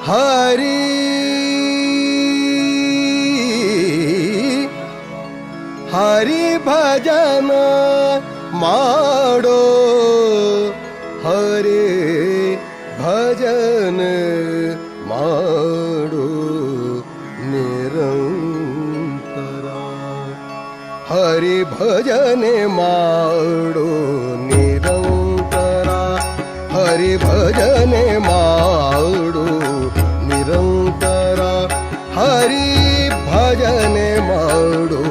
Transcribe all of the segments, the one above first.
ಹರಿ ಹರಿ ಭಜನ ಮಾಡೋ ಹರಿ ಭಜನ ಮಾಡು ನಿರಂತರ ಹರಿ ಭಜನೆ ಮಾಡು ನಿರಂತರ ಹರಿ ಭಜನೆ ಮಾಡು ನಿರಂತರ ಹರಿ ಭಜನೆ ಮಾಡು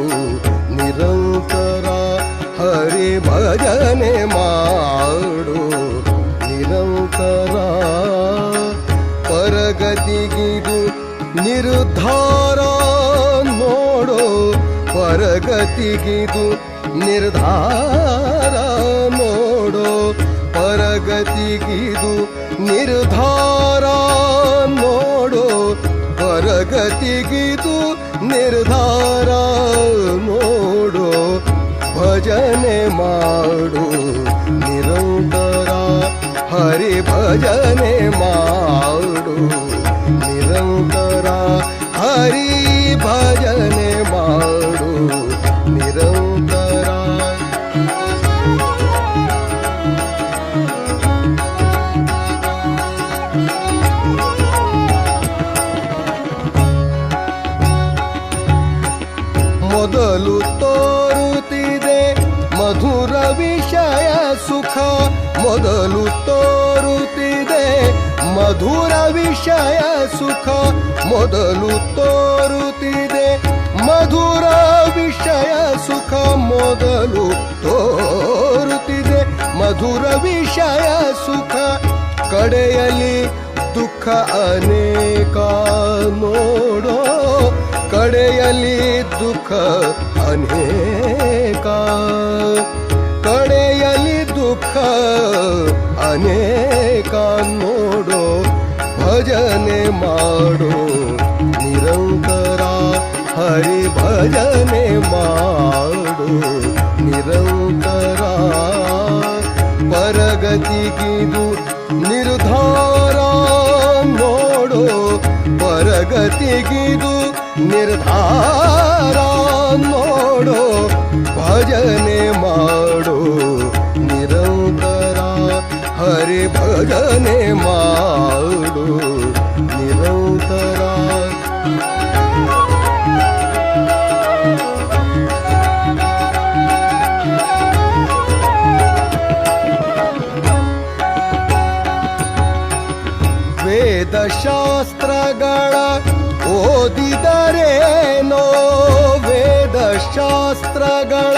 ನಿರಂತರ ಹರಿ ಭಜನೆ ಮಾಡು ನಿರಂತರ ಪರಗತಿಗಿದು ನಿರ್ಧಾರ ನೋಡೋ ಪರಗತಿಗಿದು ನಿರ್ಧಾರ ನೋಡೋ ಪರಗತಿಗಿದು ನಿರ್ಧಾರ ನೋಡೋ ಪರಗತಿಗಿದು ನಿರ್ಧಾರ ನೋಡೋ ಭಜನೆ ಮಾಡು ನಿರಂತರ ಹರಿ ಭಜನೆ ಮಾಡು ನಿರಂತರ ಹರಿ ಭಜನೆ ಮಾಡು ನಿರಂತರ ಮೊದಲು ತೋರುತ್ತಿದೆ ಮಧುರ ವಿಷಯ ಸುಖ ಮೊದಲು ತೋರುತ್ತಿದೆ ಮಧುರ ವಿಷಯ ಸುಖ ಮೊದಲು ತೋರುತ್ತಿದೆ ಮಧುರ ವಿಷಯ ಸುಖ ಮೊದಲು ತೋರುತ್ತಿದೆ ಮಧುರ ವಿಷಯ ಸುಖ ಕಡೆಯಲ್ಲಿ ದುಃಖ ಅನೇಕ ನೋಡೋ ಕಡೆಯಲ್ಲಿ ದುಃಖ ಅನೇಕ ಕಡೆಯಲ್ಲಿ ದುಃಖ ಅನೇಕ ನೋಡೋ ಭಜನೆ ಮಾಡೋ ನಿರಂತರ ಹರಿ ಭಜನೆ ಮಾಡೋ ನಿರಂತರ ಪರಗತಿಗಿದು ನಿರ್ಧಾರ ನೋಡೋ ಪರಗತಿಗಿದು ನಿರ್ಧಾರ ನೋಡೋ ಭಜನೆ ಮಾಡೋ ನಿರಂತರ ಹರಿ ಭಜನೆ ಮಾಡೋ ನಿರಂತರ ವೇದಶಾಸ್ತ್ರಗಳ ಓದಿದರೇನೋ ವೇದಶಾಸ್ತ್ರಗಳ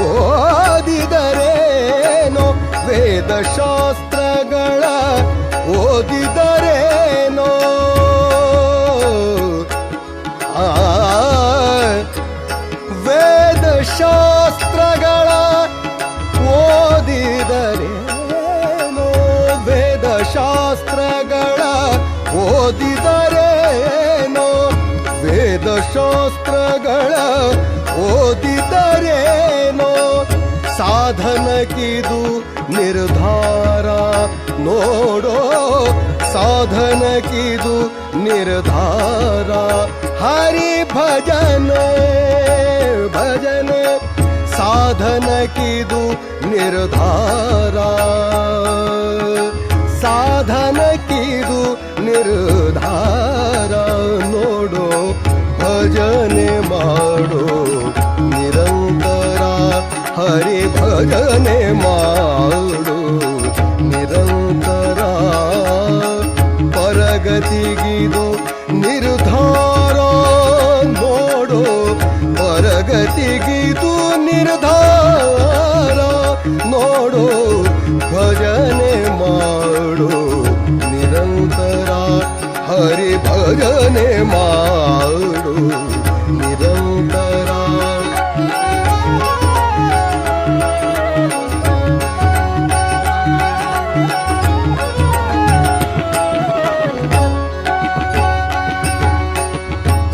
ಓದಿದರೇನೋ ವೇದಶಾಸ್ತ್ರಗಳ ಓದಿದರೇನೋ ವೇದಶಾಸ್ತ್ರಗಳ ಓದಿದರೇನೋ ವೇದಶಾಸ್ತ್ರಗಳ ಓದಿದರೇನೋ ವೇದಶಾಸ್ತ್ರಗಳ ಓದಿದರೇನೋ ಸಾಧನಕ್ಕಿದು ನಿರ್ಧಾರ ನೋಡೋ ಸಾಧನಕ್ಕಿದು ನಿರ್ಧಾರ ಹರಿ ಭಜನೆ ಭಜನೆ ಸಾಧನಕ್ಕಿದು ನಿರ್ಧಾರ ಸಾಧನಕ್ಕಿದು ನಿರ್ಧಾರ ನೋಡೋ ಭಜನೆ ಮಾಡೋ ನಿರಂತರ ಹರಿ ಭಜನೆ ಮಾಡೋ ನಿರಂತರ ಪರಗತಿಗಿದು ನಿರ್ಧಾರ ನೋಡೋ ಪರಗತಿಗಿದು ನಿರ್ಧಾರ ನೋಡೋ ಭಜನೆ ಮಾಡೋ ನಿರಂತರ ಹರಿ ಭಜನೆ ಮಾಡೋ ನಿರಂತರ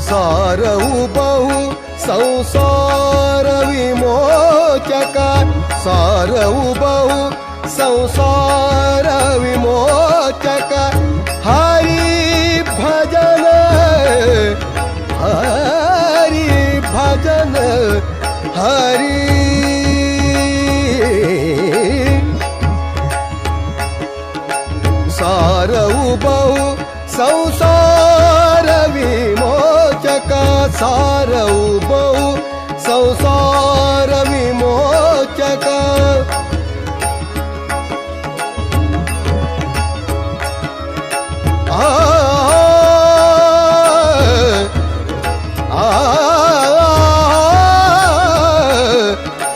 ಸಾರವು ಬಹು ಸಂಸಾರ ವಿಮೋಚಕ ಸಾರವು ಬಹು ಸಂಸಾರ ವಿಮೋಚಕ ವಿಮೋಚಕ ಹರಿ ಭಜನ ಹರಿ ಭಜನ ಹರಿ ಸಾರವು ಬಹು ಸಂಸಾರ ವಿಮೋಚಕ ಸಾರವು ಬಹು ಸಂಸಾರ ವಿಮೋಚಕ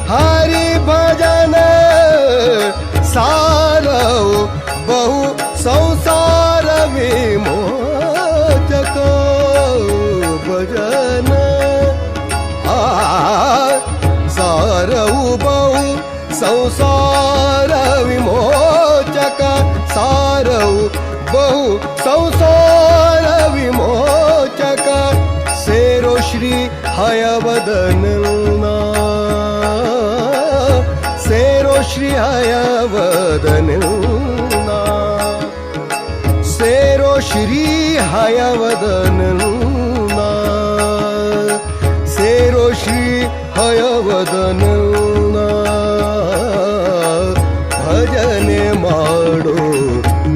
ಹರಿ ಭಜನ ಸಾರವು ಬಹು ಸಂಸಾರ ವಿಮೋಚಕ ಭಜನ ಸಾರವು ಬಹು ಸಂಸಾರ ವಿಮೋಚಕ ಸಾರವು ಬಹು ಸಂಸಾರ ವಿಮೋಚಕ ಸೇರೋ ಶ್ರೀ ಹಯವದನ ಸೇರೋ ಶ್ರೀ ಹಯವದನ ಸೇರೋ ಶ್ರೀ ಹಯವದನ ಸೇರೋ ಶ್ರೀ ಹಯವದನ ಭಜನೆ ಮಾಡು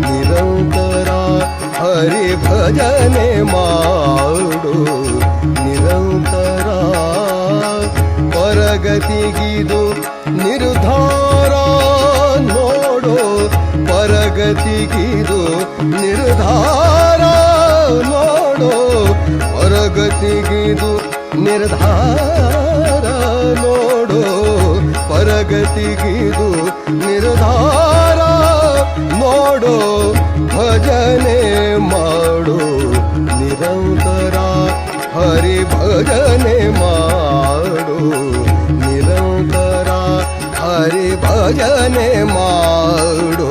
ನಿರಂತರ ಹರಿ ಭಜನೆ ಮಾಡು ನಿರಂತರ ಪರಗತಿಗಿದು ನಿರ್ಧಾರ ನೋಡು ಪರಗತಿಗಿದು ನಿರ್ಧಾರ ನೋಡು ಪರಗತಿಗಿದು ನಿರ್ಧಾರ ನೋಡು ಪರಗತಿಗಿದು ನಿರ್ಧಾರ ನೋಡು ಭಜನೆ ಮಾಡು ನಿರಂತರ ಹರಿ ಭಜನೆ ಮಾಡು ನಿರಂತರ ಹರಿ ಭಜನೆ ಮಾಡು